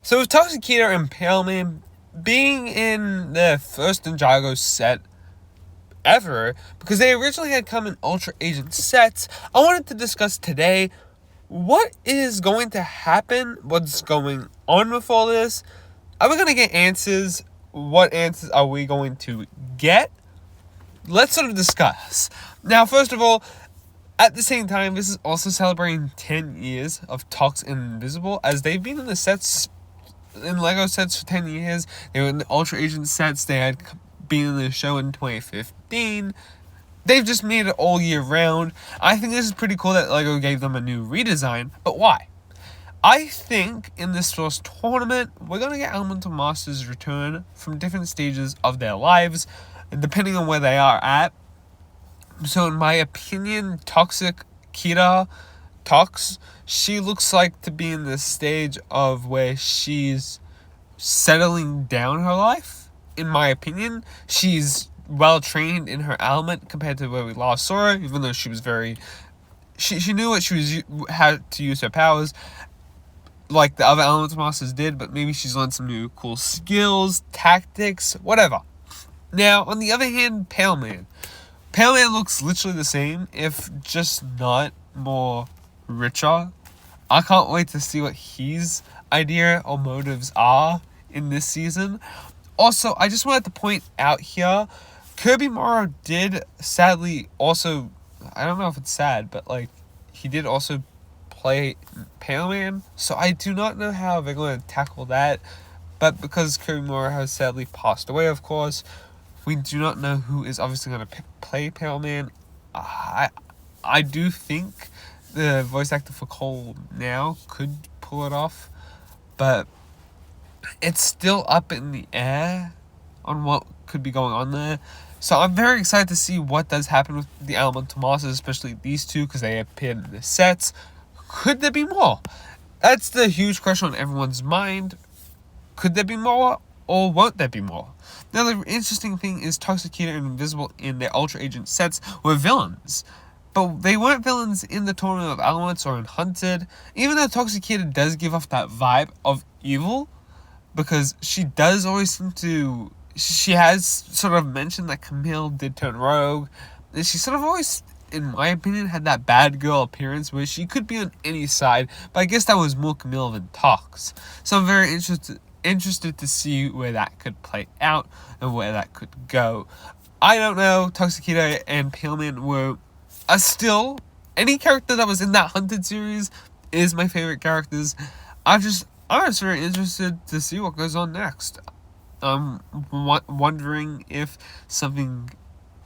So with Toxicita and Paleman being in their first Ninjago set ever, because they originally had come in Ultra Agent sets, I wanted to discuss today what is going to happen, what's going on with all this. Are we going to get answers? What answers are we going to get? Let's sort of discuss. Now, first of all, at the same time, this is also celebrating 10 years of Tox and Invisible, as they've been in the sets, in LEGO sets for 10 years. They were in the Ultra Agent sets. They had been in the show in 2015. They've just made it all year round. I think this is pretty cool that LEGO gave them a new redesign, but why? I think in this first tournament, we're going to get Elemental Masters return from different stages of their lives, depending on where they are at. So in my opinion, Tox, she looks like to be in this stage of where she's settling down her life. In my opinion, she's well trained in her element compared to where we last saw her, even though she was she knew what she was, had to use her powers like the other Elemental Masters did, but maybe she's learned some new cool skills, tactics, whatever. Now, on the other hand, Paleman looks literally the same, if just not more richer. I can't wait to see what his idea or motives are in this season. Also, I just wanted to point out here, Kirby Morrow did sadly also, I don't know if it's sad, but like, he did also play Paleman, so I do not know how they're going to tackle that. But because Kirby Morrow has sadly passed away, of course, we do not know who is obviously going to play Paleman. I do think the voice actor for Cole now could pull it off, but it's still up in the air on what could be going on there. So I'm very excited to see what does happen with the Elemental Masters, especially these two, because they appeared in the sets. Could there be more? That's the huge question on everyone's mind. Could there be more, or won't there be more? Now, the interesting thing is Toxicita and Invisible in their Ultra Agent sets were villains. But they weren't villains in the Tournament of Elements or in Hunted, even though Toxicita does give off that vibe of evil, because she does always seem to... She has sort of mentioned that Camille did turn rogue, and she sort of always, in my opinion, had that bad girl appearance where she could be on any side, but I guess that was more Camille than Tox. So I'm very interested to see where that could play out and where that could go. I don't know. Toxicita and Paleman were still... Any character that was in that Hunted series is my favorite characters. I'm just very interested to see what goes on next. I'm wondering if something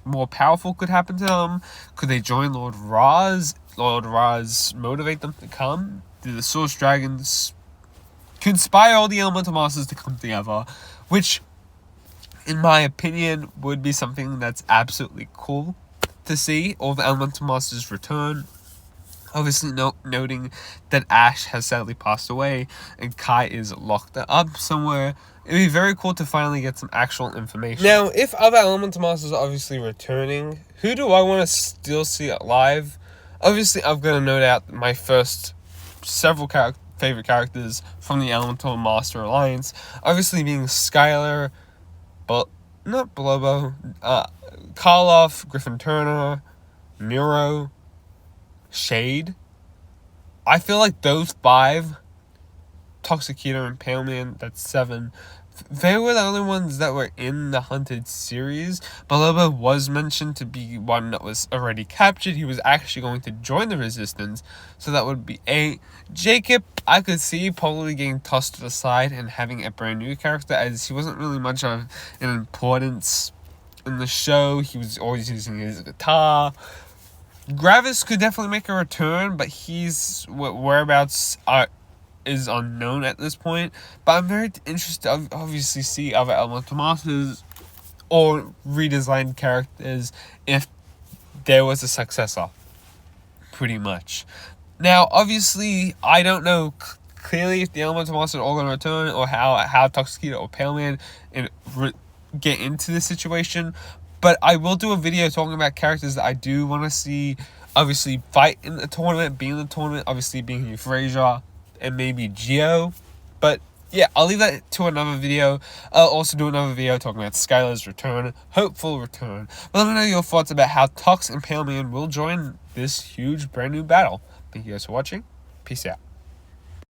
more powerful could happen to them. Could they join Lord Raz? Lord Raz motivate them to come? Do the Source Dragons conspire all the Elemental Masters to come together? Which, in my opinion, would be something that's absolutely cool to see. All the Elemental Masters return. Obviously noting that Ash has sadly passed away and Kai is locked up somewhere. It'd be very cool to finally get some actual information. Now, if other Elemental Masters are obviously returning, who do I want to still see alive? Obviously, I'm going to note out my first several favorite characters from the Elemental Master Alliance. Obviously being Skylar, but not Blobo, Karloff, Griffin Turner, Miro, Shade. I feel like those 5, Toxicita and Paleman, that's 7, they were the only ones that were in the Hunted series. Baloba was mentioned to be one that was already captured. He was actually going to join the Resistance, so that would be 8. Jacob, I could see probably getting tossed to the side and having a brand new character, as he wasn't really much of an importance in the show. He was always using his guitar. Gravis could definitely make a return, but his whereabouts is unknown at this point. But I'm very interested to obviously see other Elemental Masters or redesigned characters if there was a successor, pretty much. Now, obviously, I don't know clearly if the Elemental Masters are all going to return, or how Toxicita or Paleman get into this situation. But I will do a video talking about characters that I do want to see, obviously, fight in the tournament, be in the tournament, obviously being Euphrasia and maybe Geo. But yeah, I'll leave that to another video. I'll also do another video talking about Skylar's return, hopeful return. But let me know your thoughts about how Tox and Paleman will join this huge brand new battle. Thank you guys for watching. Peace out.